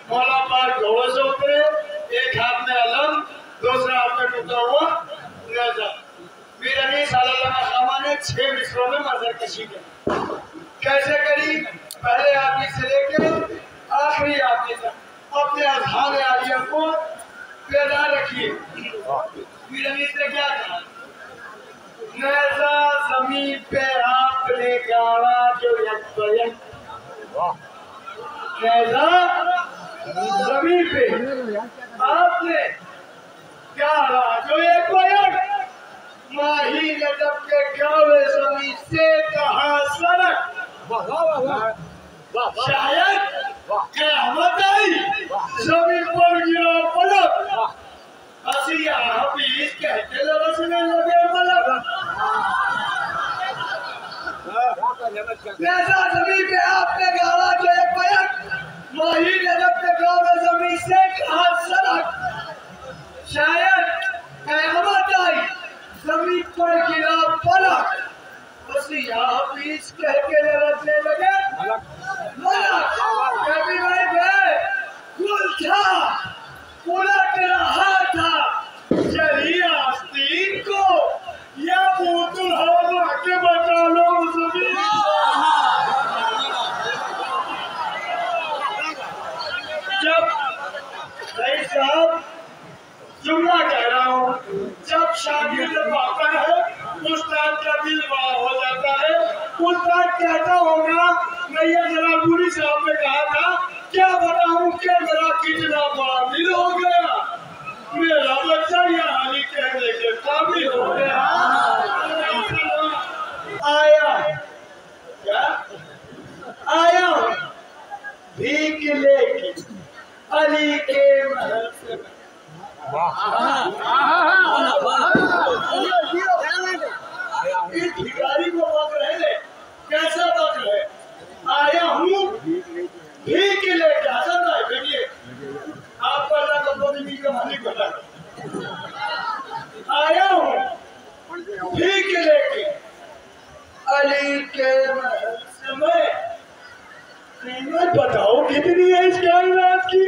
मौला पाक घोड़े से उतरे, एक हाथ में अलम, दूसरा हाथ में टूटा हुआ नेजा। मीर अली सल्लल्लाहु अलैहि वसल्लम ने 6 मिसरों में मजर कशी की। कैसे करी? पहले आदमी से लेकर आखिरी आदमी तक अपने अज़हान आलिया को पैदा रखिए। मीर अली ने क्या कहा? नेजा ज़मीन पे आपने गाड़ा जो यक नेजा ज़मीन पे आपने गाड़ा जो एक माही ने जब के गावे ज़मीन से कहा सड़क। शायद क़यामत आई, ज़मीन पर गिरा पलक। हसिया हफीज कहते रसने लगे पलक। नेज़ा ज़मीन पे आपने गाड़ा जो एक माही ने जब के गावे ज़मीन से कहा सड़क। शायद क़यामत आई, ज़मीन पर गिरा पलक। हसिया हफीज कह के रसने लगे मलक। कभी मैं गुल था उलट रहा था चली आस्तीन को, या बोतल हवा के बचा लो ज़मीन। जब भाई साहब जुमला कह रहा हूँ, जब शागिर्द पाता है उस्ताद का दिल वार हो जाता है। उस्ताद कहता होगा नैया जलालपुरी साहब ने कहा था, क्या बताऊं कि मेरा कितना बड़ा दिल हो गया, मेरा बच्चा यहाँ कहने के काबिल हो गया। आया क्या? आया भीख लेके अली के महल से। इस भिखारी को पक रहे, कैसा पक रहे? आया हूँ भीख लेके। हसन भाई देखिए, आपको अल्लाह का भी का मालिक बता। आया हूँ भीख लेके अली के महल से। मैं कीमत बताओ कितनी है इस कायनात की?